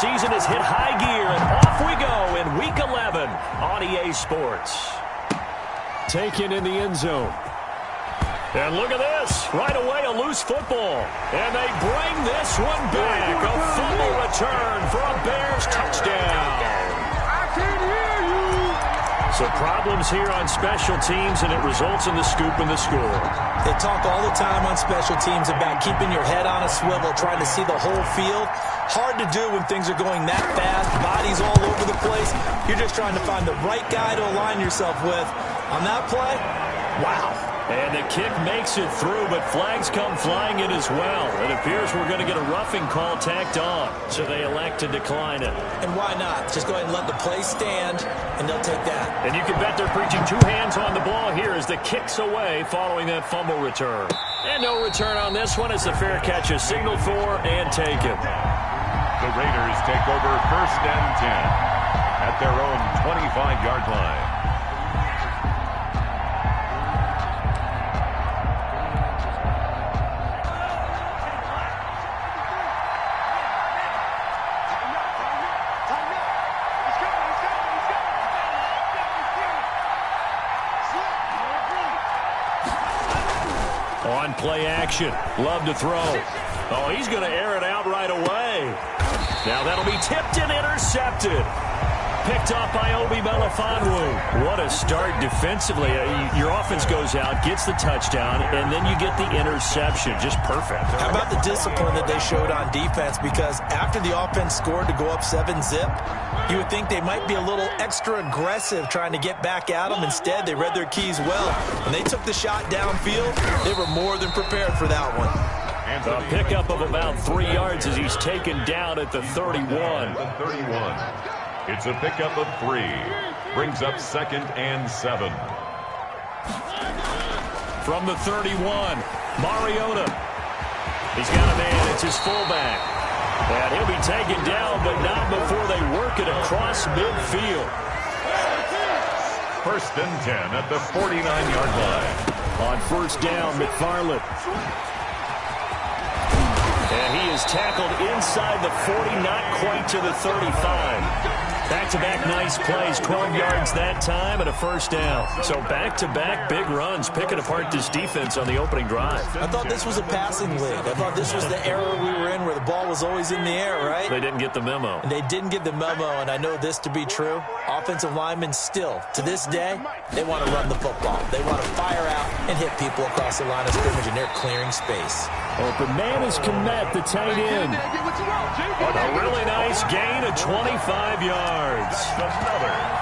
season has hit high gear, and off we go in Week 11 on EA Sports. Taken in the end zone. And look at this. Right away, a loose football. And they bring this one back. A fumble return for a Bears touchdown. I can hear you. So problems here on special teams, and it results in the scoop and the score. They talk all the time on special teams about keeping your head on a swivel, trying to see the whole field. Hard to do when things are going that fast, bodies all over the place. You're just trying to find the right guy to align yourself with. On that play, wow. And the kick makes it through, but flags come flying in as well. It appears we're going to get a roughing call tacked on, so they elect to decline it. And why not? Just go ahead and let the play stand, and they'll take that. And you can bet they're preaching two hands on the ball here as the kick's away following that fumble return. And no return on this one as the fair catch is signaled for and taken. The Raiders take over 1st and 10 at their own 25-yard line. On play action. Love to throw. Oh, he's going to air it out right away. Now that'll be tipped and intercepted. Picked off by Obi Melifonwu. What a start defensively. Your offense goes out, gets the touchdown, and then you get the interception. Just perfect. How about the discipline that they showed on defense? Because after the offense scored to go up 7-zip, you would think they might be a little extra aggressive trying to get back at them. Instead, they read their keys well. When they took the shot downfield, they were more than prepared for that one. A pickup of about 3 yards as he's taken down at the 31. It's a pickup of 3. Brings up 2nd and 7. From the 31, Mariota. He's got a man. It's his fullback. And he'll be taken down, but not before they work it across midfield. 1st and 10 at the 49-yard line. On 1st down, McFarland. And he is tackled inside the 40, not quite to the 35. Back-to-back nice plays, 12 yards that time and a 1st down. So back-to-back big runs, picking apart this defense on the opening drive. I thought this was a passing league. I thought this was the era we were in where the ball was always in the air, right? They didn't get the memo. And they didn't get the memo, and I know this to be true. Offensive linemen still, to this day, they want to run the football. They want to fire out and hit people across the line of scrimmage, and they're clearing space. Open man is Komet, the tight end. A really nice gain of 25 yards.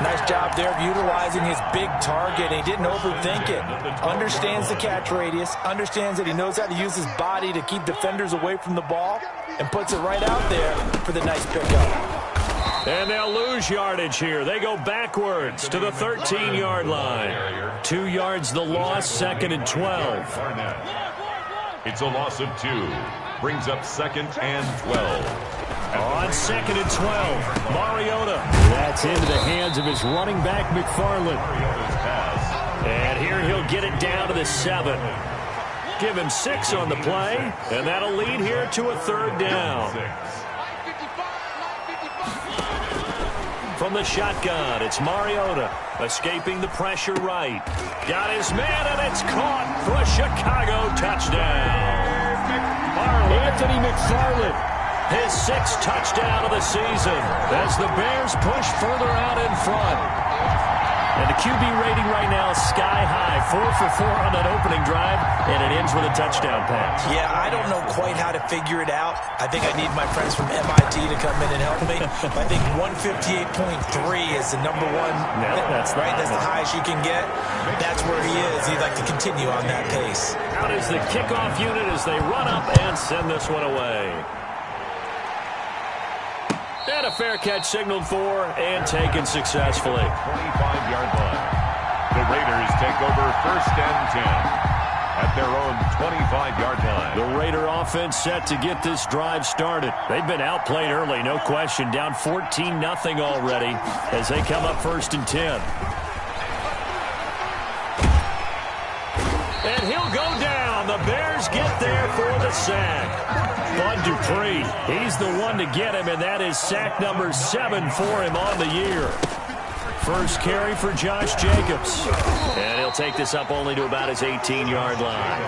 Nice job there of utilizing his big target. He didn't overthink it. Understands the catch radius. Understands that he knows how to use his body to keep defenders away from the ball. And puts it right out there for the nice pickup. And they'll lose yardage here. They go backwards to the 13-yard line. 2 yards the loss, 2nd and 12. It's a loss of 2. Brings up 2nd and 12. On 2nd and 12, Mariota. That's into the hands of his running back, McFarland. And here he'll get it down to the 7. Give him 6 on the play, and that'll lead here to a 3rd down. From the shotgun, it's Mariota, escaping the pressure right. Got his man, and it's caught for a Chicago touchdown. Anthony McFarland, his 6th touchdown of the season as the Bears push further out in front. And the QB rating right now is sky high, 4 for 4 on that opening drive, and it ends with a touchdown pass. Yeah, I don't know quite how to figure it out. I think I need my friends from MIT to come in and help me. I think 158.3 is the number one. No, that's right. That's the highest you can get. That's where he is. He'd like to continue on that pace. Out is the kickoff unit as they run up and send this one away. And a fair catch signaled for and taken successfully. 25-yard line. The Raiders take over 1st and 10 at their own 25-yard line. The Raider offense set to get this drive started. They've been outplayed early, no question. Down 14-0 already as they come up 1st and 10. And he'll go down. The Bears get there for the sack. Bud Dupree, he's the one to get him, and that is sack number 7 for him on the year. First carry for Josh Jacobs. And he'll take this up only to about his 18-yard line.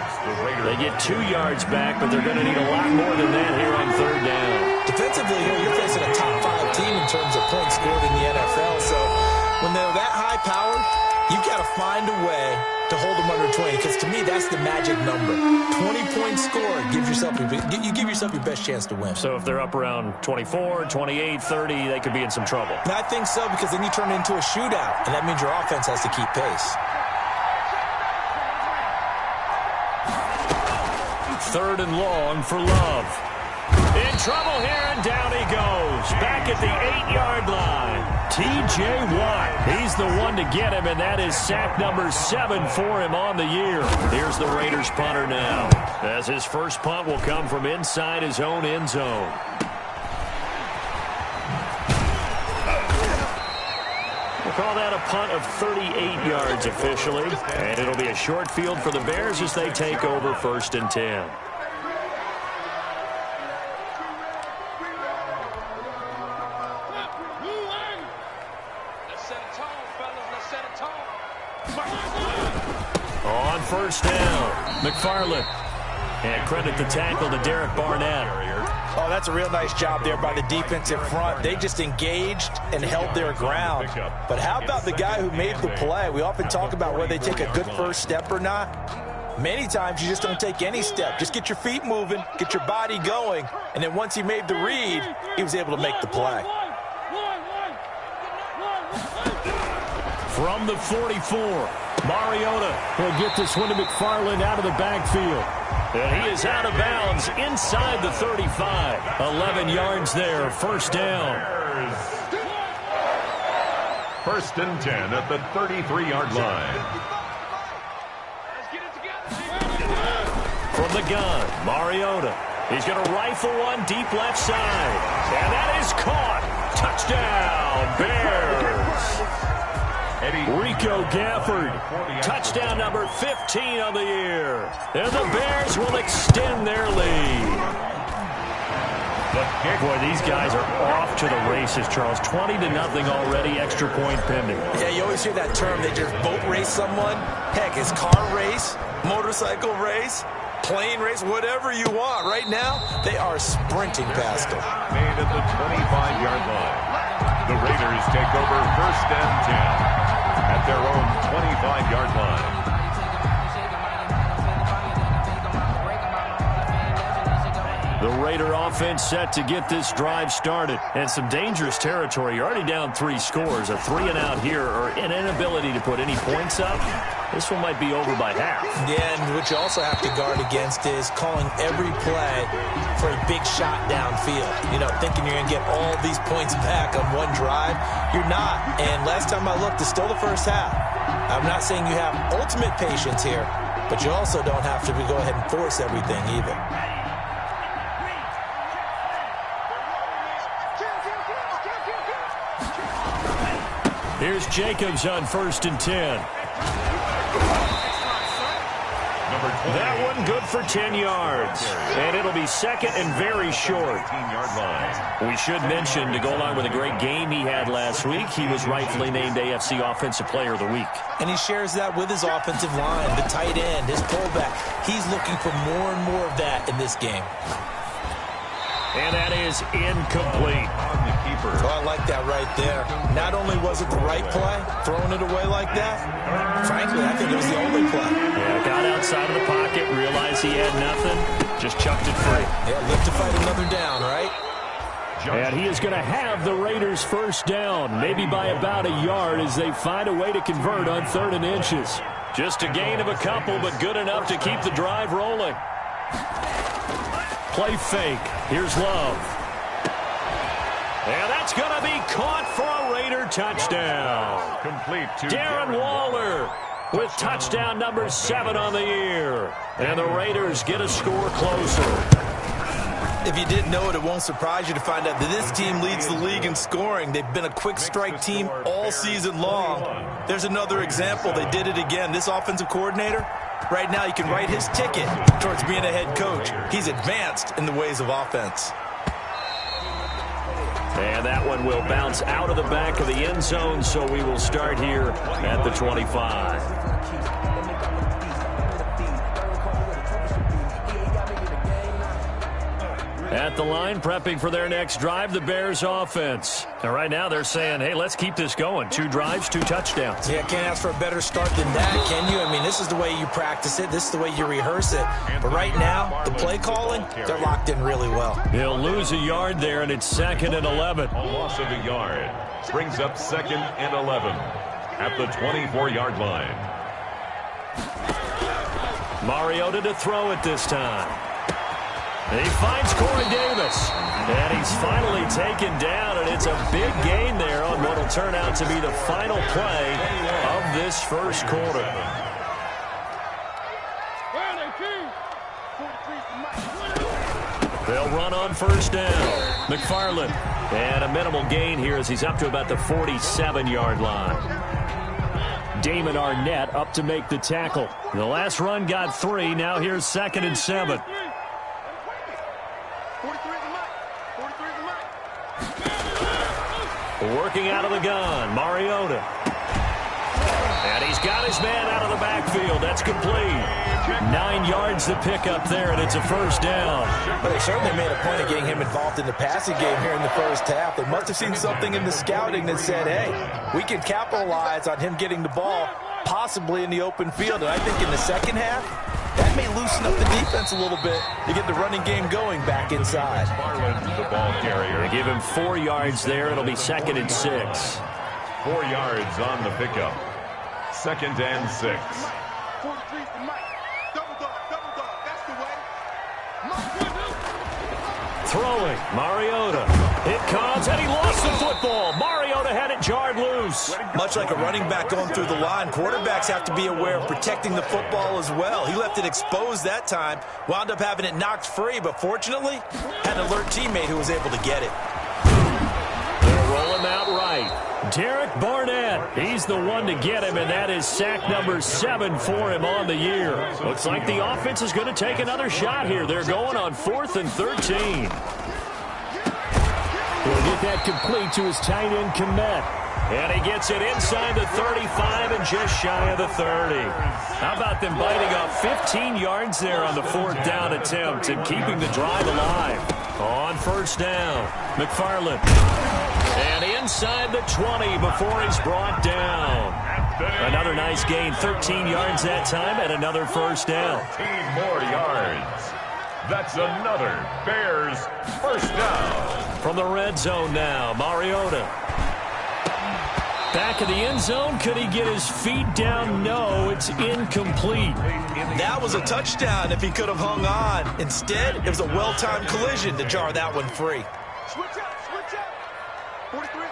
They get 2 yards back, but they're going to need a lot more than that here on third down. Defensively, you're facing a top 5 team in terms of points scored in the NFL. So when they're that high-powered, you've got to find a way to hold them under 20, because to me, that's the magic number. 20-point score gives yourself you give yourself your best chance to win. So if they're up around 24, 28, 30, they could be in some trouble. And I think so, because then you turn it into a shootout, and that means your offense has to keep pace. Third and long for Love. In trouble here, and down he goes. Back at the 8-yard line. T.J. Watt, he's the one to get him, and that is sack number 7 for him on the year. Here's the Raiders punter now, as his first punt will come from inside his own end zone. We'll call that a punt of 38 yards officially, and it'll be a short field for the Bears as they take over 1st and 10. On first down, McFarland. And credit the tackle to Derek Barnett. Oh, that's a real nice job there by the defensive front. They just engaged and held their ground. But how about the guy who made the play? We often talk about whether they take a good first step or not. Many times you just don't take any step. Just get your feet moving, get your body going, and then once he made the read, he was able to make the play. From the 44, Mariota will get this one to McFarland out of the backfield. And he is out of bounds inside the 35. 11 yards there, first down. 1st and 10 at the 33-yard line. From the gun, Mariota. He's going to rifle one deep left side. And that is caught. Touchdown, Bears. Rico Gafford, touchdown number 15 on the year. And the Bears will extend their lead. Boy, these guys are off to the races, Charles. 20-0 already, extra point pending. Yeah, you always hear that term. They just boat race someone. Heck, it's car race, motorcycle race, plane race, whatever you want. Right now, they are sprinting past them. Made at the 25-yard line. The Raiders take over 1st and 10. At their own 25-yard line. The Raider offense set to get this drive started. And some dangerous territory. You're already down 3 scores. A 3-and-out here, or an inability to put any points up. This one might be over by half. Yeah, and what you also have to guard against is calling every play for a big shot downfield. You know, thinking you're going to get all these points back on one drive. You're not. And last time I looked, it's still the first half. I'm not saying you have ultimate patience here, but you also don't have to go ahead and force everything either. Here's Jacobs on 1st and 10. That one good for 10 yards. And it'll be 2nd and very short. We should mention, to go along with a great game he had last week, he was rightfully named AFC Offensive Player of the Week. And he shares that with his offensive line, the tight end, his pullback. He's looking for more and more of that in this game. And that is incomplete. Oh, I like that right there. Not only was it the right play, throwing it away like that, frankly, I think it was the only play. Yeah, got outside of the pocket, realized he had nothing, just chucked it free. Yeah, live to fight another down, right? And he is going to have the Raiders first down, maybe by about a yard as they find a way to convert on 3rd and inches. Just a gain of a couple, but good enough to keep the drive rolling. Play fake. Here's Love. And that's going to be caught for a Raider touchdown. Complete to Darren Waller with touchdown number 7 on the year. And the Raiders get a score closer. If you didn't know it, it won't surprise you to find out that this team leads the league in scoring. They've been a quick strike team all season long. There's another example. They did it again. This offensive coordinator, Right now, you can write his ticket towards being a head coach. He's advanced in the ways of offense. And that one will bounce out of the back of the end zone, so we will start here at the 25. At the line, prepping for their next drive, the Bears offense. And right now they're saying, hey, let's keep this going. 2 drives, 2 touchdowns. Yeah, can't ask for a better start than that, can you? I mean, this is the way you practice it. This is the way you rehearse it. But right now, the play calling, they're locked in really well. He'll lose a yard there, and it's 2nd and 11. A loss of a yard brings up 2nd and 11 at the 24-yard line. Mariota to throw it this time. He finds Corey Davis, and he's finally taken down, and it's a big gain there on what will turn out to be the final play of this first quarter. They'll run on first down. McFarland, and a minimal gain here as he's up to about the 47-yard line. Damon Arnett up to make the tackle. The last run got 3. Now here's 2nd and 7. Working out of the gun, Mariota. And he's got his man out of the backfield. That's complete. 9 yards to pick up there, and it's a first down. But they certainly made a point of getting him involved in the passing game here in the first half. They must have seen something in the scouting that said, hey, we can capitalize on him getting the ball, possibly in the open field. And I think in the second half, that may loosen up the defense a little bit to get the running game going back inside. The ball carrier. They give him 4 yards there. It'll be 2nd and 6. 4 yards on the pickup. 2nd and 6. Throwing, Mariota. It comes, and he lost the football. Mariota had it jarred loose. Much like a running back going through the line, quarterbacks have to be aware of protecting the football as well. He left it exposed that time, wound up having it knocked free, but fortunately, had an alert teammate who was able to get it. They'll roll him out right. Derek Barnett, he's the one to get him, and that is sack number 7 for him on the year. Looks like the offense is going to take another shot here. They're going on 4th and 13. He'll get that complete to his tight end, Kmet. And he gets it inside the 35 and just shy of the 30. How about them biting off 15 yards there on the 4th down attempt and keeping the drive alive? On first down, McFarland. And inside the 20 before he's brought down. Another nice gain, 13 yards that time, and another first down. 13 more yards. That's another Bears first down. From the red zone now, Mariota. Back of the end zone. Could he get his feet down? No, it's incomplete. That was a touchdown if he could have hung on. Instead, it was a well-timed collision to jar that one free. Switch up. 43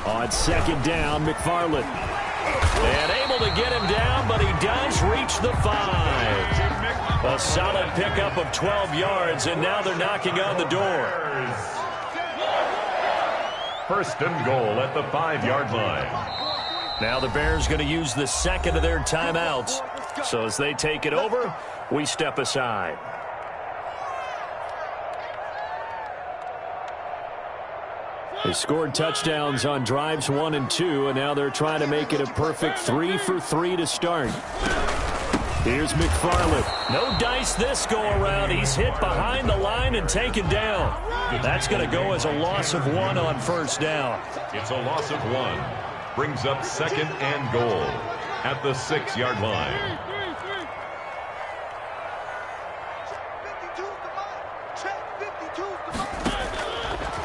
On second down, McFarland. And able to get him down, but he does reach the 5. A solid pickup of 12 yards, and now they're knocking on the door. First and goal at the 5-yard line. Now the Bears going to use the second of their timeouts. So as they take it over, we step aside. They scored touchdowns on drives 1 and 2, and now they're trying to make it a perfect 3 for 3 to start. Here's McFarland. No dice this go-around. He's hit behind the line and taken down. That's going to go as a loss of 1 on first down. It's a loss of 1. Brings up 2nd and goal at the 6-yard line.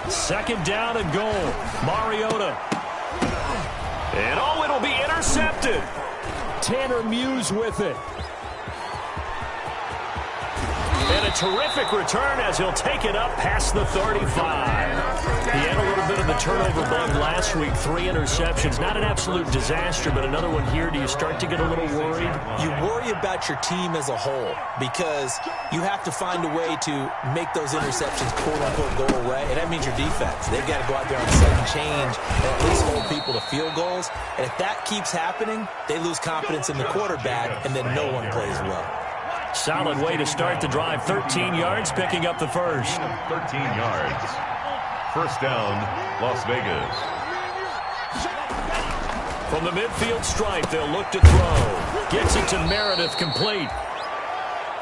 Second down and goal. Mariota. And oh, it'll be intercepted. Tanner Muse with it. And a terrific return as he'll take it up past the 35. He had a little bit of the turnover bug last week, 3 interceptions. Not an absolute disaster, but another one here. Do you start to get a little worried? You worry about your team as a whole because you have to find a way to make those interceptions, quote-unquote, go away, and that means your defense. They've got to go out there on second change and at least hold people to field goals, and if that keeps happening, they lose confidence in the quarterback, and then no one plays well. Solid way to start the drive. 13 yards, picking up the first. 13 yards. First down, Las Vegas. From the midfield stripe, they'll look to throw. Gets it to Meredith, complete.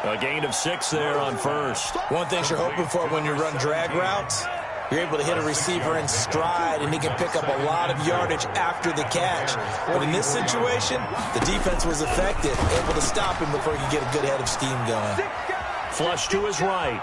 A gain of 6 there on first. One thing you're hoping for when you run drag routes, you're able to hit a receiver in stride, and he can pick up a lot of yardage after the catch. But in this situation, the defense was effective, able to stop him before he could get a good head of steam going. Flush to his right.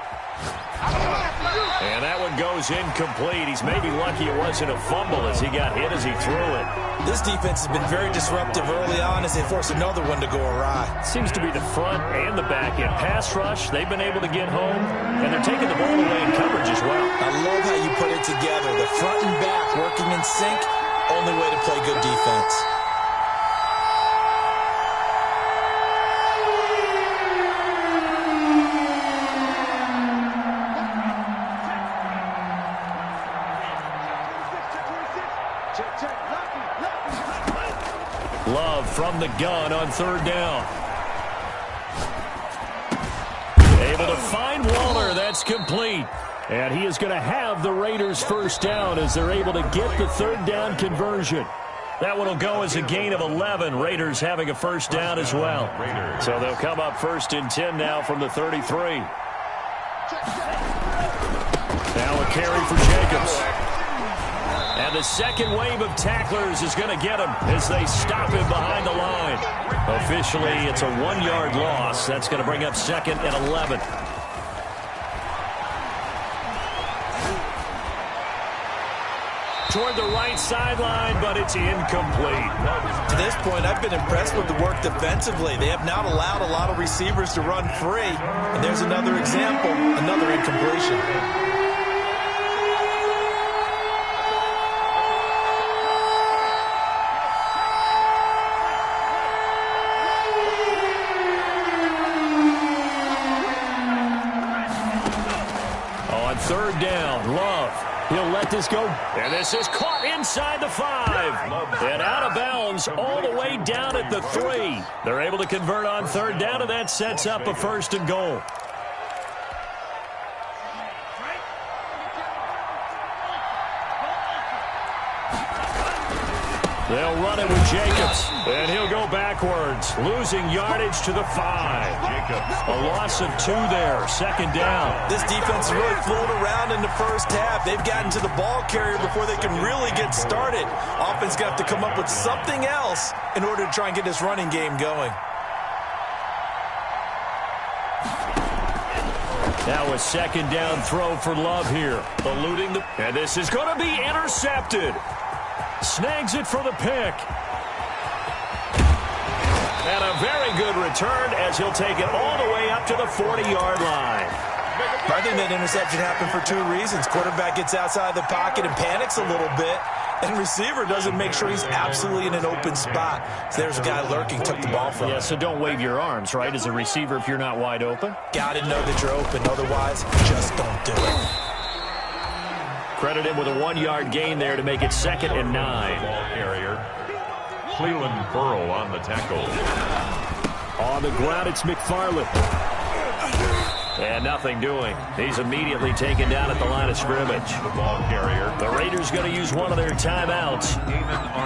And that one goes incomplete. He's maybe lucky it wasn't a fumble as he got hit as he threw it. This defense has been very disruptive early on as they force another one to go awry. Seems to be the front and the back end. Pass rush, they've been able to get home, and they're taking the ball away in coverage as well. I love how you put it together. The front and back working in sync, only way to play good defense. Love from the gun on third down. Able to find Waller. That's complete. And he is going to have the Raiders first down as they're able to get the third down conversion. That one will go as a gain of 11. Raiders having a first down as well. So they'll come up first and 10 now from the 33. Now a carry for Jacobs. And the second wave of tacklers is going to get him as they stop him behind the line. Officially, it's a 1-yard loss. That's going to bring up second and 11. Toward the right sideline, but it's incomplete. To this point, I've been impressed with the work defensively. They have not allowed a lot of receivers to run free. And there's another example, another incompletion. Third down, Love. He'll let this go. And this is caught inside the 5. And out of bounds all the way down at the 3. They're able to convert on third down, and that sets up a first and goal. They'll run it with Jacobs, and he'll go backwards, losing yardage to the 5. A loss of 2 there, second down. This defense has really flown around in the first half. They've gotten to the ball carrier before they can really get started. Offense got to come up with something else in order to try and get this running game going. Now a second down throw for Love here, eluding the... And this is going to be intercepted. Snags it for the pick. And a very good return as he'll take it all the way up to the 40-yard line. I think that interception happened for 2 reasons. Quarterback gets outside the pocket and panics a little bit, and receiver doesn't make sure he's absolutely in an open spot. So there's a guy lurking, took the ball from him. Yeah, so don't wave your arms, right, as a receiver if you're not wide open. Got to know that you're open. Otherwise, just don't do it. Credit him with a 1-yard gain there to make it second and 9. Ball carrier, Cleveland Burrow on the tackle. On the ground, it's McFarland. And nothing doing. He's immediately taken down at the line of scrimmage. The ball carrier. The Raiders going to use one of their timeouts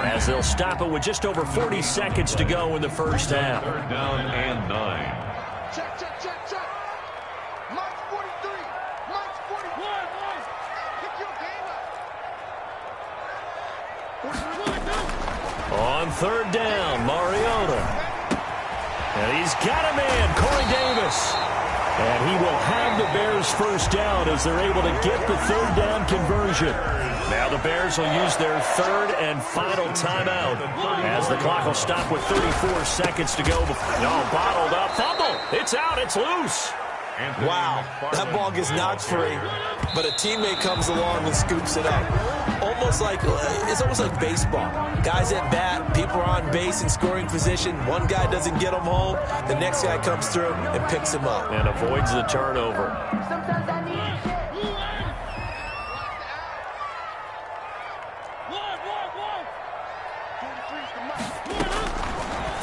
as they'll stop it with just over 40 seconds to go in the first half. Third down and 9. Check, check, check, check. March 43. March 41. Pick your game up. On third down, Mariota. And he's got a man, Corey Davis. And he will have the Bears first down as they're able to get the third down conversion. Now the Bears will use their third and final timeout as the clock will stop with 34 seconds to go. No, bottled up. Fumble. It's out. It's loose. Wow, that ball gets knocked free, but a teammate comes along and scoops it up. It's almost like baseball. Guys at bat, people are on base in scoring position. One guy doesn't get him home. The next guy comes through and picks him up. And avoids the turnover. Sometimes I need that.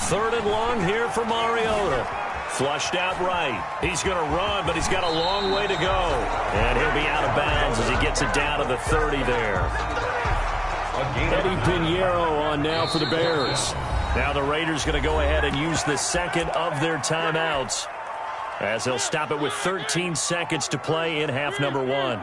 3rd and long here for Mariota. Flushed out right. He's going to run, but he's got a long way to go. And he'll be out of bounds as he gets it down to the 30 there. Eddie Pinheiro on now for the Bears. Now the Raiders going to go ahead and use the second of their timeouts as they'll stop it with 13 seconds to play in half number 1.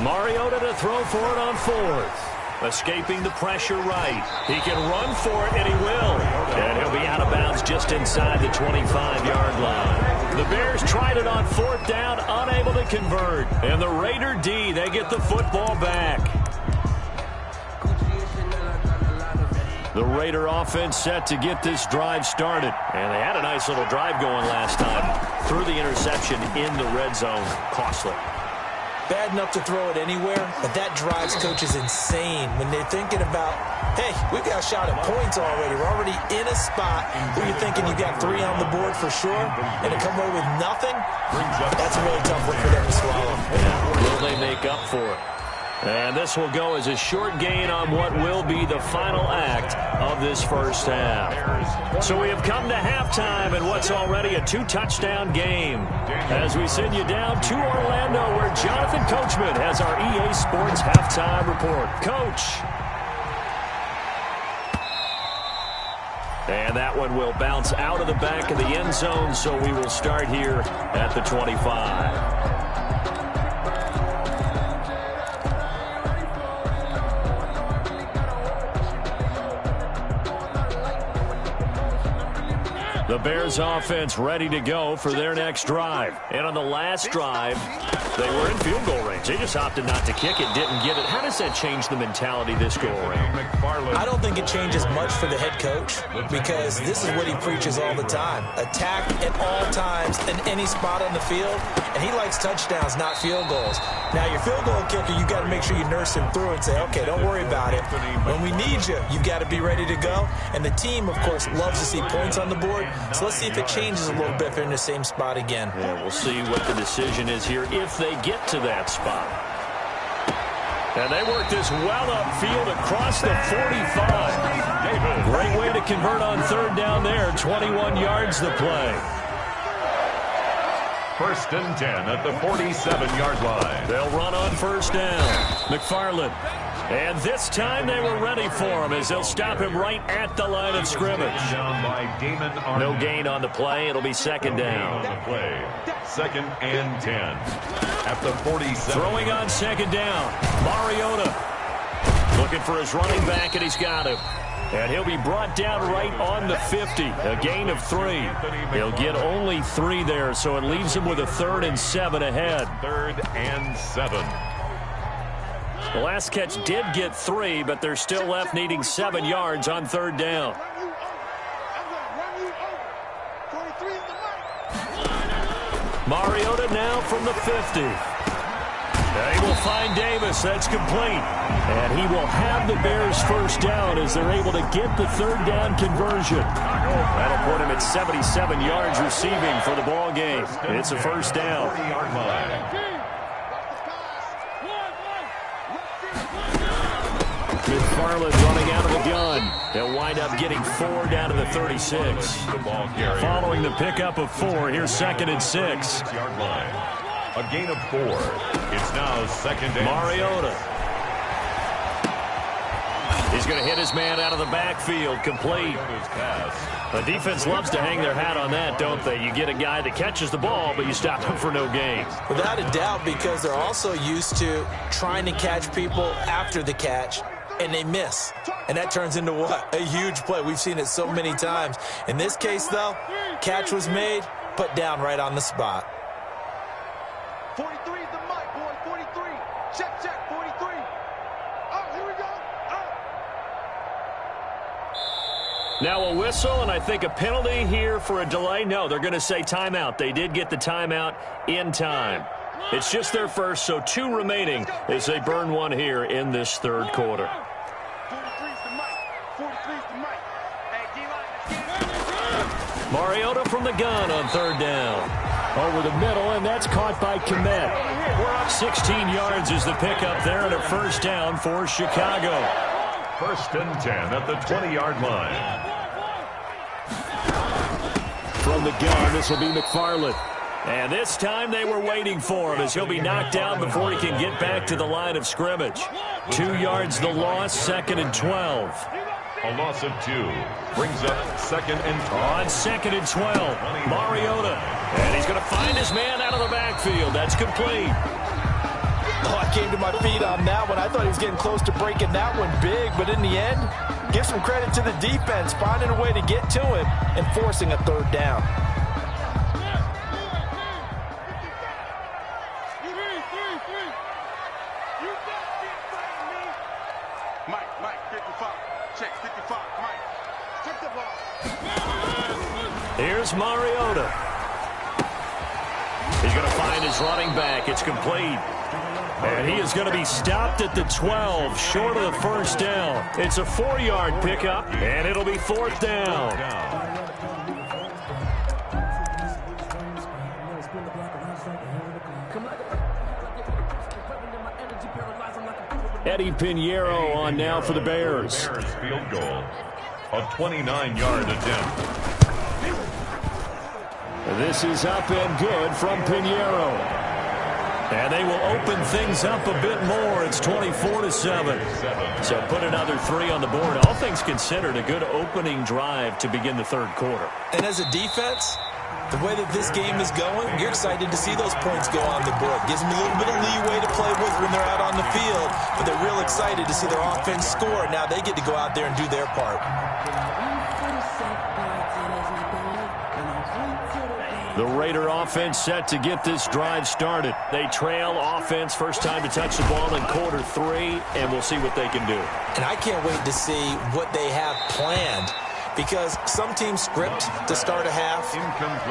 Mariota to throw for it on 4th. Escaping the pressure right. He can run for it, and he will. And he'll be out of bounds just inside the 25-yard line. The Bears tried it on 4th down, unable to convert. And the Raider D, they get the football back. The Raider offense set to get this drive started. And they had a nice little drive going last time. Threw the interception in the red zone. Costly. Bad enough to throw it anywhere, but that drives coaches insane when they're thinking about, hey, we've got a shot at points already. We're already in a spot where you're thinking you got 3 on the board for sure, and to come away with nothing, that's a really tough one for them to swallow. Yeah. Will they make up for it? And this will go as a short gain on what will be the final act of this first half. So we have come to halftime in what's already a 2-touchdown game. As we send you down to Orlando, where Jonathan Coachman has our EA Sports halftime report. Coach. And that one will bounce out of the back of the end zone, so we will start here at the 25. The Bears offense ready to go for their next drive. And on the last drive, they were in field goal range. They just opted not to kick it, didn't get it. How does that change the mentality this go around? I don't think it changes much for the head coach because this is what he preaches all the time. Attack at all times in any spot on the field, and he likes touchdowns, not field goals. Now, your field goal kicker, you got to make sure you nurse him through and say, okay, don't worry about it. When we need you, you've got to be ready to go. And the team, of course, loves to see points on the board. So let's see if it changes a little bit if they're in the same spot again. Yeah, we'll see what the decision is here if they get to that spot. And they work this well upfield across the 45. Great way to convert on 3rd down there. 21 yards to play. 1st and 10 at the 47-yard line. They'll run on 1st down. McFarland. And this time they were ready for him as they'll stop him right at the line of scrimmage. No gain on the play. It'll be 2nd down. 2nd and 10 at the 47. Throwing on 2nd down. Mariota looking for his running back, and he's got him. And he'll be brought down right on the 50. A gain of 3. He'll get only 3 there, so it leaves him with a 3rd and 7 ahead. 3rd and 7. The last catch did get 3, but they're still left needing 7 yards on 3rd down. Mariota now from the 50. They will find Davis. That's complete. And he will have the Bears 1st down as they're able to get the 3rd down conversion. That'll put him at 77 yards receiving for the ball game. It's a 1st down. McFarland running out of the gun. They'll wind up getting 4 down to the 36. Following the pickup of 4, here's 2nd and 6. A gain of 4. It's now 2nd and Mariota. He's going to hit his man out of the backfield. Complete. The defense loves to hang their hat on that, don't they? You get a guy that catches the ball, but you stop him for no gain. Without a doubt, because they're also used to trying to catch people after the catch, and they miss. And that turns into what? A huge play. We've seen it so many times. In this case, though, catch was made, put down right on the spot. 43 is the mic, boys. 43. Check, check. 43. Oh, here we go. Now a whistle, and I think a penalty here for a delay. No, they're going to say timeout. They did get the timeout in time. It's just their first, so 2 remaining as they burn one here in this third quarter. 43's the mic. 43's the mic. Mariota from the gun on third down. Over the middle, and that's caught by Kmet. 16 yards is the pickup there, and a first down for Chicago. 1st and 10 at the 20-yard line. From the gun, this will be McFarland. And this time they were waiting for him as he'll be knocked down before he can get back to the line of scrimmage. 2 yards the loss, 2nd and 12. A loss of 2 brings up 2nd and 12. On 2nd and 12, Mariota. And he's going to find his man out of the backfield. That's complete. Oh, I came to my feet on that one. I thought he was getting close to breaking that one big, but in the end, give some credit to the defense, finding a way to get to him and forcing a third down. Here's Mariota. He's going to find his running back. It's complete. And he is going to be stopped at the 12, short of the first down. It's a 4-yard pickup, and it'll be 4th down. Eddie Pinheiro on now for the Bears. Bears field goal. A 29-yard attempt. This is up and good from Pinheiro. And they will open things up a bit more. It's 24-7. So put another 3 on the board. All things considered, a good opening drive to begin the third quarter. And as a defense, the way that this game is going, you're excited to see those points go on the board. Gives them a little bit of leeway to play with when they're out on the field, but they're real excited to see their offense score. Now they get to go out there and do their part. The Raider offense set to get this drive started. They trail offense, first time to touch the ball in quarter 3, and we'll see what they can do. And I can't wait to see what they have planned, because some teams script to start a half.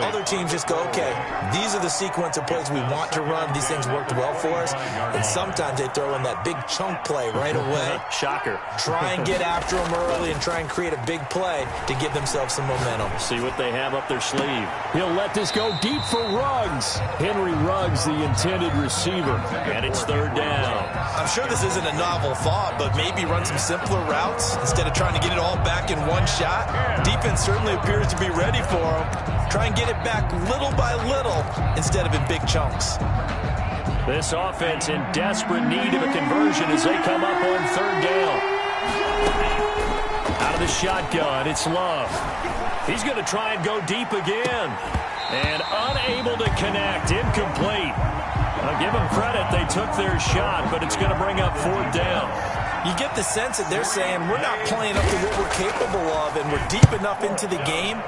Other teams just go, okay, these are the sequence of plays we want to run. These things worked well for us. And sometimes they throw in that big chunk play right away. Shocker. Try and get after them early and try and create a big play to give themselves some momentum. See what they have up their sleeve. He'll let this go deep for Ruggs. Henry Ruggs, the intended receiver. And it's 3rd down. I'm sure this isn't a novel thought, but maybe run some simpler routes instead of trying to get it all back in one shot. Defense certainly appears to be ready for him. Try and get it back little by little instead of in big chunks. This offense in desperate need of a conversion as they come up on 3rd down. Out of the shotgun, it's Love. He's going to try and go deep again. And unable to connect, incomplete. I'll give them credit, they took their shot, but it's going to bring up 4th down. You get the sense that they're saying we're not playing up to what we're capable of, and we're deep enough into the game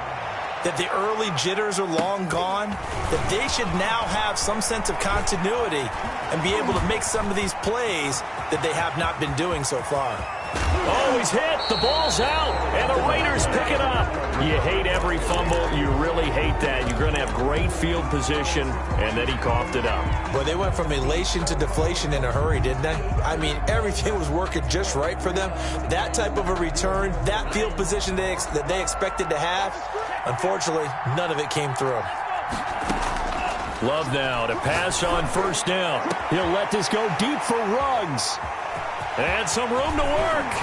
that the early jitters are long gone, that they should now have some sense of continuity and be able to make some of these plays that they have not been doing so far. Oh, he's hit. The ball's out, and the Raiders pick it up. You hate every fumble. You really hate that. You're going to have great field position, and then he coughed it up. Well, they went from elation to deflation in a hurry, didn't they? I mean, everything was working just right for them. That type of a return, that field position that they expected to have, unfortunately, none of it came through. Love now to pass on 1st down. He'll let this go deep for Ruggs. And some room to work.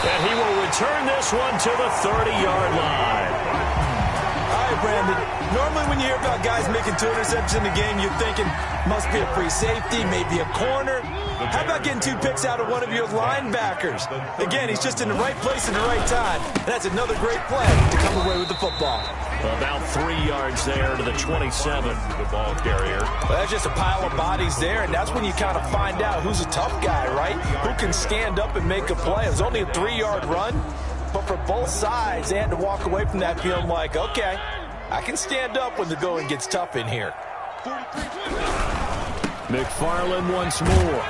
And he will return this one to the 30-yard line. All right, Brandon. Normally when you hear about guys making 2 interceptions in the game, you're thinking must be a free safety, maybe a corner. How about getting 2 picks out of one of your linebackers? Again, he's just in the right place at the right time. And that's another great play to come away with the football. About 3 yards there to the 27. The ball carrier. Well, that's just a pile of bodies there, and that's when you kind of find out who's a tough guy, right? Who can stand up and make a play. It was only a 3-yard run, but for both sides, they had to walk away from that feeling like, okay, I can stand up when the going gets tough in here. McFarland once more.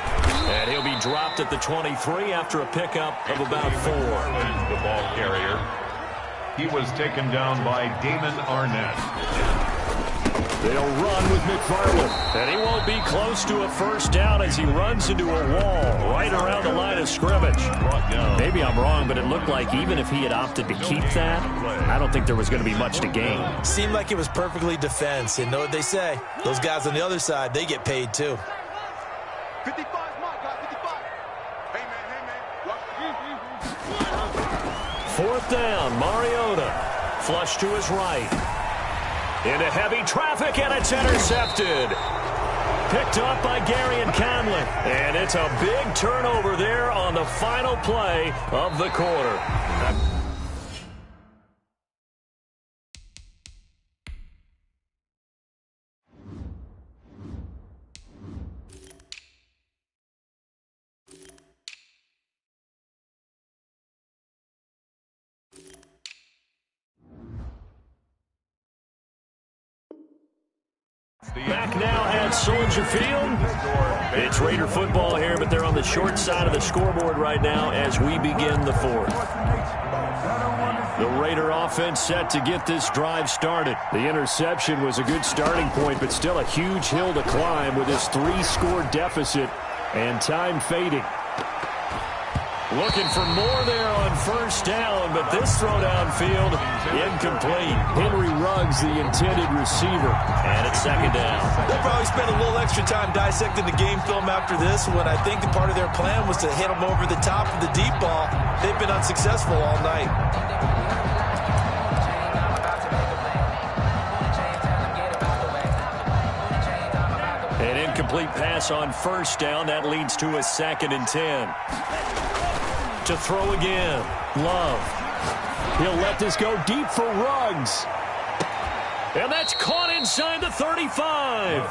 And he'll be dropped at the 23 after a pickup of about 4. The ball carrier. He was taken down by Damon Arnett. They'll run with McFarland. And he won't be close to a first down as he runs into a wall right around the line of scrimmage. Maybe I'm wrong, but it looked like even if he had opted to keep that, I don't think there was going to be much to gain. Seemed like it was perfectly defense. And know what they say? Those guys on the other side, they get paid too. 55 is mine, guys. 55. Hey, man. Fourth down, Mariota. Flush to his right. Into heavy traffic, and it's intercepted. Picked up by Gary and Conley. And it's a big turnover there on the final play of the quarter. Back now at Soldier Field. It's Raider football here, but they're on the short side of the scoreboard right now as we begin the fourth. The Raider offense set to get this drive started. The interception was a good starting point, but still a huge hill to climb with this 3-score deficit and time fading. Looking for more there on first down, but this throw downfield incomplete. Henry Ruggs, the intended receiver, and it's second down. They'll probably spend a little extra time dissecting the game film after this one. I think the part of their plan was to hit them over the top of the deep ball. They've been unsuccessful all night. An incomplete pass on first down. That leads to a 2nd and 10. To throw again. Love. He'll let this go deep for Ruggs. And that's caught inside the 35.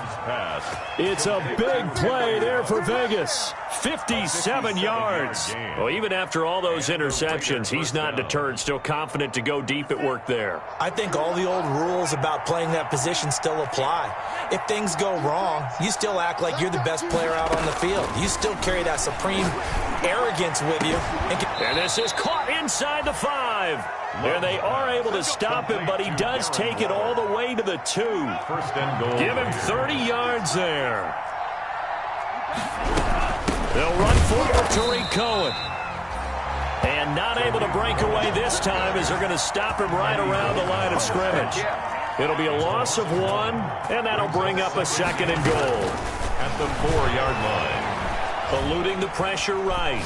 It's a big play there for Vegas. 57 yards. Well, even after all those interceptions, he's not deterred. Still confident to go deep at work there. I think all the old rules about playing that position still apply. If things go wrong, you still act like you're the best player out on the field. You still carry that supreme arrogance with you. And this is caught inside the 5. And they are able to stop him, but he does take it all the way to the 2. First and goal. Give him 30 yards there. They'll run forward to Tariq Cohen. And not able to break away this time as they're going to stop him right around the line of scrimmage. It'll be a loss of 1, and that'll bring up a 2nd and goal. At the 4-yard line. Eluding the pressure right.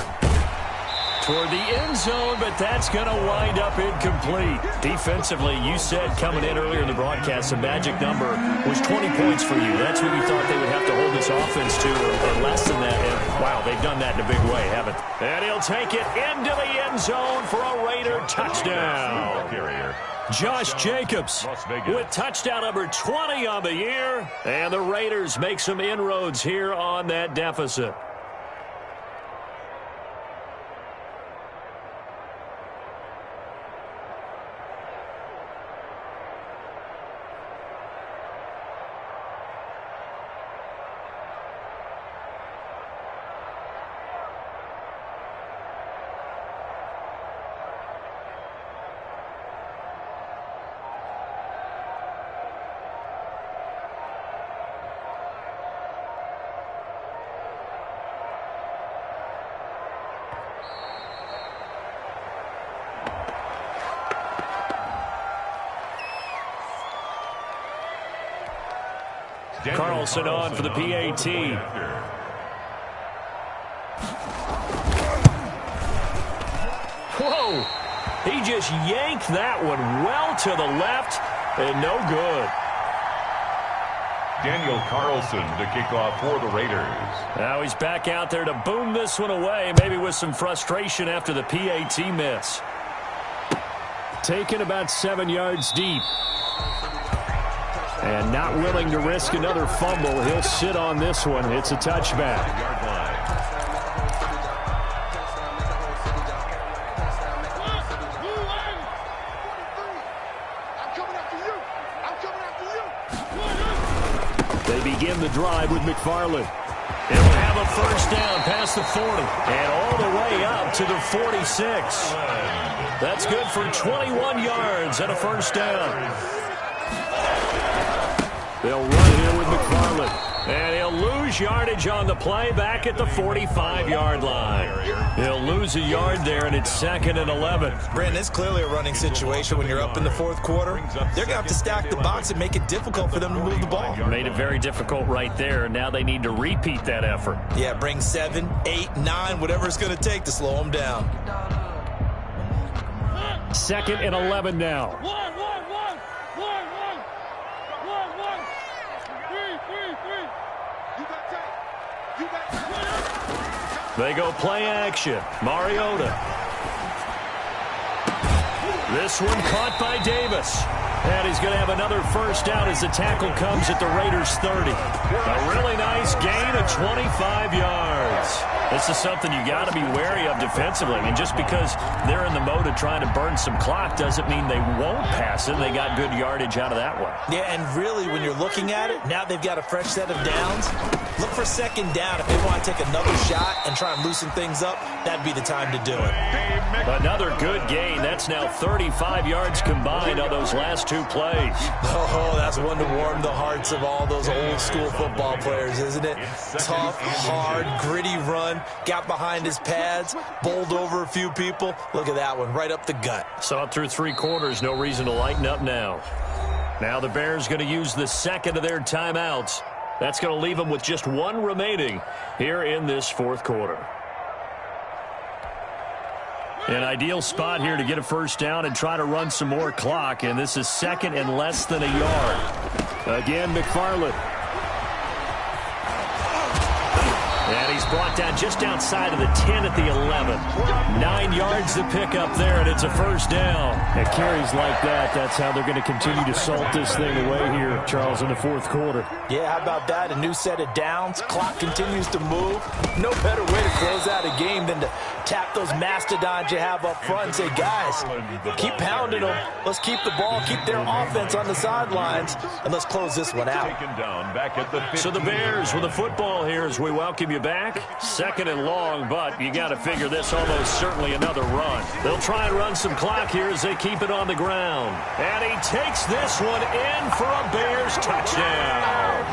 Toward the end zone, but that's going to wind up incomplete. Defensively, you said coming in earlier in the broadcast, the magic number was 20 points for you. That's what you thought they would have to hold this offense to, or less than that. And, wow, they've done that in a big way, haven't they? And he'll take it into the end zone for a Raider touchdown. Josh Jacobs with touchdown number 20 on the year. And the Raiders make some inroads here on that deficit. Carlson on for the PAT. Whoa! He just yanked that one well to the left and no good. Daniel Carlson to kick off for the Raiders. Now he's back out there to boom this one away, maybe with some frustration after the PAT miss. Taken about 7 yards deep. And not willing to risk another fumble. He'll sit on this one. It's a touchback. They begin the drive with McFarland. It'll have have a first down past the 40 and all the way up to the 46. That's good for 21 yards and a first down. They'll run here with McFarland. And he'll lose yardage on the play back at the 45-yard line. He'll lose a yard there, and it's 2nd and 11. Brandon, it's clearly a running situation when you're up in the fourth quarter. They're going to have to stack the box and make it difficult for them to move the ball. Made it very difficult right there. Now they need to repeat that effort. Yeah, bring 7, 8, 9, whatever it's going to take to slow them down. 2nd and 11 now. They go play action. Mariota. This one caught by Davis. And he's going to have another first down as the tackle comes at the Raiders' 30. A really nice gain of 25 yards. This is something you got to be wary of defensively. I mean, just because they're in the mode of trying to burn some clock doesn't mean they won't pass it. They got good yardage out of that one. Yeah, and really, when you're looking at it, now they've got a fresh set of downs. Look for 2nd down. If they want to take another shot and try and loosen things up, that'd be the time to do it. Another good gain. That's now 35 yards combined on those last 2 plays. Oh, that's one to warm the hearts of all those old-school football players, isn't it? Tough, hard, gritty run. Got behind his pads, bowled over a few people. Look at that one, right up the gut. Saw it through 3 quarters. No reason to lighten up now. Now the Bears going to use the 2nd of their timeouts. That's going to leave them with just 1 remaining here in this 4th quarter. An ideal spot here to get a first down and try to run some more clock, and this is 2nd and less than a yard. Again, McFarland. And he's brought down just outside of the 10 at the 11. 9 yards to pick up there, and it's a first down. At carries like that, that's how they're going to continue to salt this thing away here, Charles, in the 4th quarter. Yeah, how about that? A new set of downs. Clock continues to move. No better way to close out a game than to tap those mastodons you have up front and say, guys, keep pounding them. Let's keep the ball, keep their offense on the sidelines, and let's close this one out. So the Bears with the football here as we welcome you back. 2nd and long, but you got to figure this almost certainly another run. They'll try and run some clock here as they keep it on the ground. And he takes this one in for a Bears touchdown.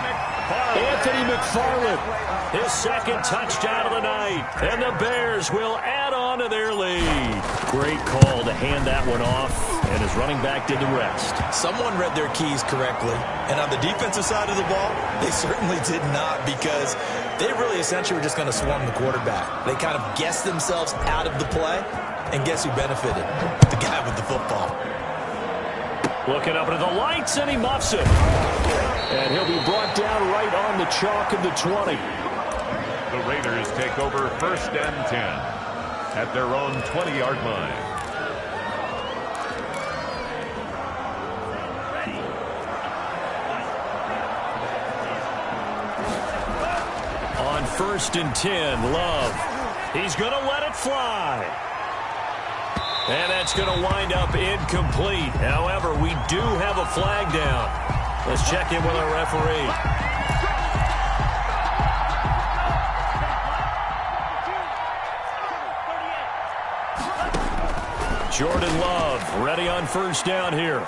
Anthony McFarland, his 2nd touchdown of the night. And the Bears will add on to their lead. Great call to hand that one off, and his running back did the rest. Someone read their keys correctly. And on the defensive side of the ball, they certainly did not, because they really essentially were just going to swarm the quarterback. They kind of guessed themselves out of the play, and guess who benefited? The guy with the football. Looking up into the lights, and he muffs it. And he'll be brought down right on the chalk of the 20. The Raiders take over 1st and 10 at their own 20-yard line. On 1st and 10, Love. He's going to let it fly. And that's going to wind up incomplete. However, we do have a flag down. Let's check in with our referee. Jordan Love ready on 1st down here.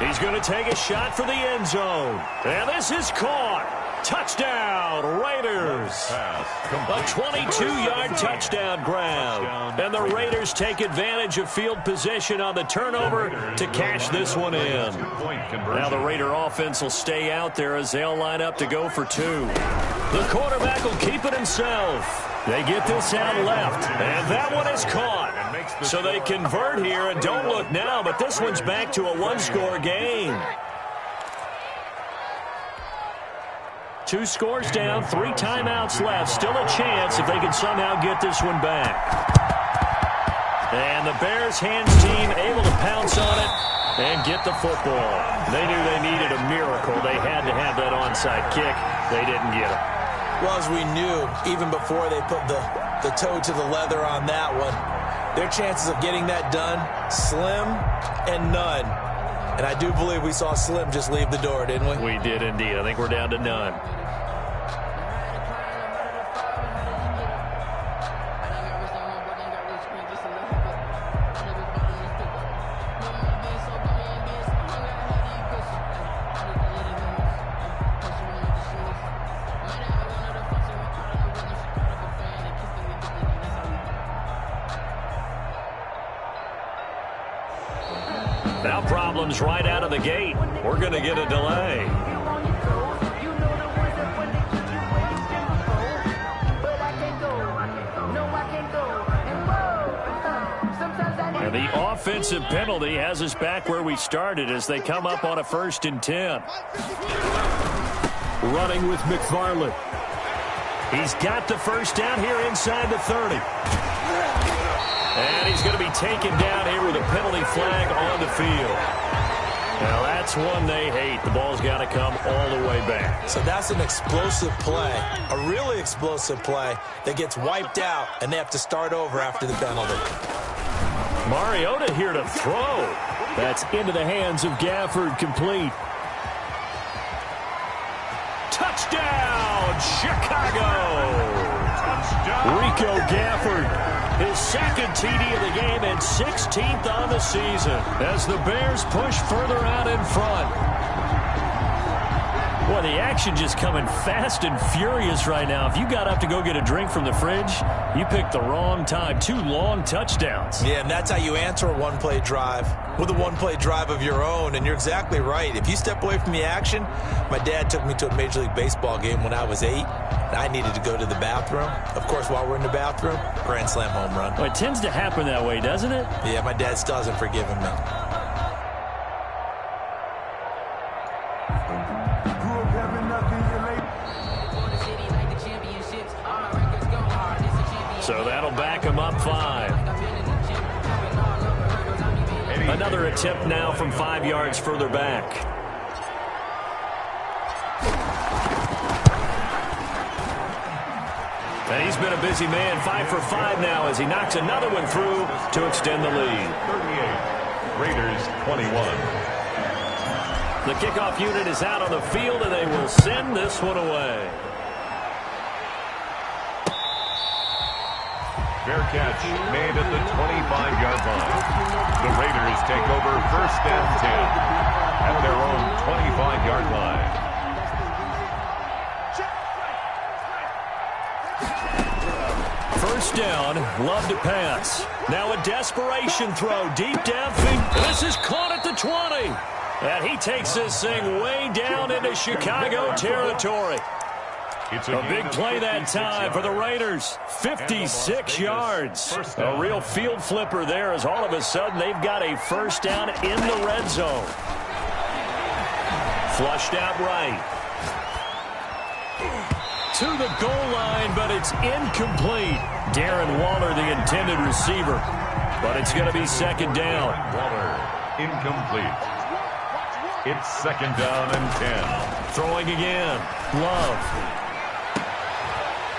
He's going to take a shot for the end zone. And this is caught. Touchdown, Raiders. A 22-yard touchdown grab. And the Raiders take advantage of field position on the turnover to cash this one in. Now the Raider offense will stay out there as they'll line up to go for 2. The quarterback will keep it himself. They get this out left, and that one is caught. So they convert here, and don't look now, but this one's back to a 1-score game. 2 scores down, 3 timeouts left. Still a chance if they can somehow get this one back. And the Bears hands team able to pounce on it and get the football. They knew they needed a miracle. They had to have that onside kick. They didn't get it. Well, as we knew, even before they put the toe to the leather on that one, their chances of getting that done, slim and none. And I do believe we saw Slim just leave the door, didn't we? We did indeed. I think we're down to none. problems right out of the gate. We're going to get a delay. And the offensive penalty has us back where we started as they come up on a 1st and 10. Running with McFarland. He's got the first down here inside the 30. And he's going to be taken down here with a penalty flag on the field. Now, that's one they hate. The ball's got to come all the way back. So that's an explosive play, a really explosive play that gets wiped out, and they have to start over after the penalty. Mariota here to throw. That's into the hands of Gafford, complete. Touchdown, Chicago! Touchdown. Rico Gafford. His second TD of the game and 16th on the season as the Bears push further out in front. Boy, the action just coming fast and furious right now. If you got up to go get a drink from the fridge, you picked the wrong time. 2 long touchdowns. Yeah, and that's how you answer a one-play drive, with a one-play drive of your own. And you're exactly right. If you step away from the action, my dad took me to a Major League Baseball game when I was 8. And I needed to go to the bathroom. Of course, while we're in the bathroom, grand slam home run. Well, it tends to happen that way, doesn't it? Yeah, my dad still hasn't forgiven me. So that'll back him up 5. Another attempt now from 5 yards further back. And he's been a busy man, 5 for 5 now as he knocks another one through to extend the lead. 38, Raiders 21. The kickoff unit is out on the field, and they will send this one away. Fair catch made at the 25-yard line. The Raiders take over 1st and 10 at their own 25-yard line. First down, love to pass. Now a desperation throw deep downfield. This is caught at the 20. And he takes this thing way down into Chicago territory. It's a big play that time for the Raiders. 56 yards. A real field flipper there as all of a sudden they've got a first down in the red zone. Flushed out right. To the goal line, but it's incomplete. Darren Waller, the intended receiver. But it's going to be 2nd down. Waller, incomplete. It's 2nd down and 10. Throwing again. Love.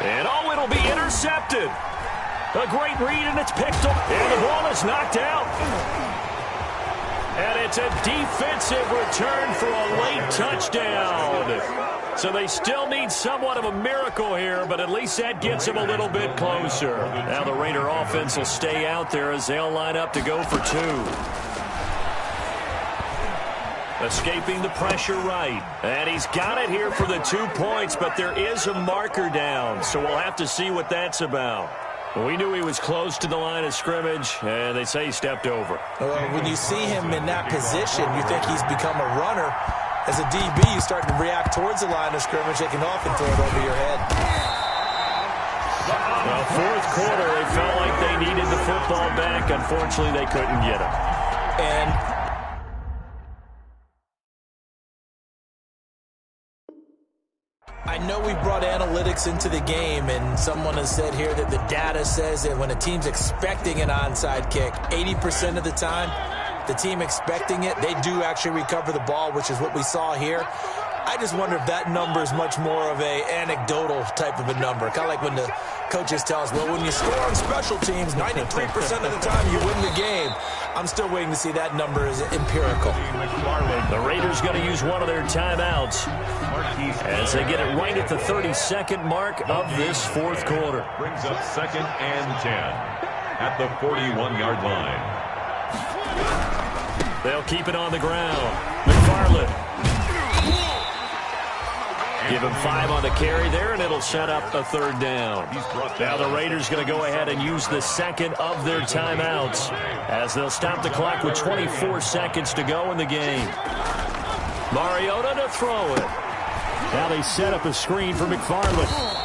And it'll be intercepted. A great read, and it's picked up. And the ball is knocked out. And it's a defensive return for a late touchdown. So they still need somewhat of a miracle here, but at least that gets them a little bit closer. Now the Raider offense will stay out there as they'll line up to go for 2. Escaping the pressure right. And he's got it here for the 2 points, but there is a marker down, so we'll have to see what that's about. We knew he was close to the line of scrimmage, and they say he stepped over. When you see him in that position, you think he's become a runner. As a DB, you start to react towards the line of scrimmage. They can often throw it over your head. Well, 4th quarter, they felt like they needed the football back. Unfortunately, they couldn't get it. And I know we brought analytics into the game, and someone has said here that the data says that when a team's expecting an onside kick, 80% of the time, the team expecting it, they do actually recover the ball, which is what we saw here. I just wonder if that number is much more of a anecdotal type of a number. Kind of like when the coaches tell us, well, when you score on special teams, 93% of the time you win the game. I'm still waiting to see that number is empirical. The Raiders going to use one of their timeouts as they get it right at the 32nd mark of this 4th quarter. Brings up 2nd and 10 at the 41-yard line. They'll keep it on the ground. McFarland. Give him 5 on the carry there, and it'll set up a 3rd down. Now the Raiders going to go ahead and use the second of their timeouts as they'll stop the clock with 24 seconds to go in the game. Mariota to throw it. Now they set up a screen for McFarland.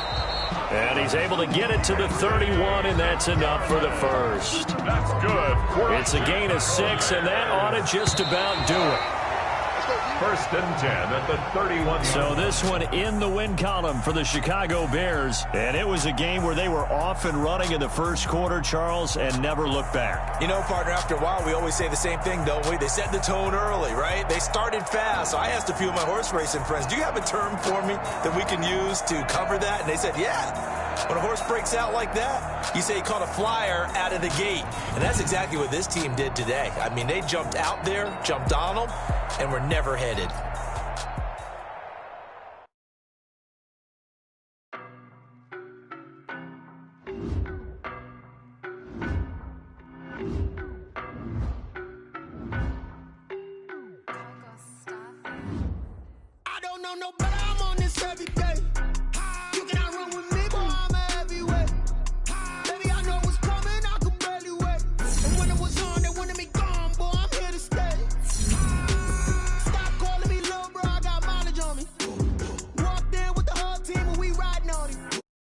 And he's able to get it to the 31, and that's enough for the first. That's good. It's a gain of 6, and that ought to just about do it. 1st and 10 at the 31. So this one in the win column for the Chicago Bears. And it was a game where they were off and running in the first quarter, Charles, and never looked back. You know, partner, after a while, we always say the same thing, don't we? They set the tone early, right? They started fast. So I asked a few of my horse racing friends, do you have a term for me that we can use to cover that? And they said, yeah. When a horse breaks out like that, you say he caught a flyer out of the gate. And that's exactly what this team did today. I mean, they jumped out there, jumped on them, and were never headed. I don't know no better, I'm on this every day.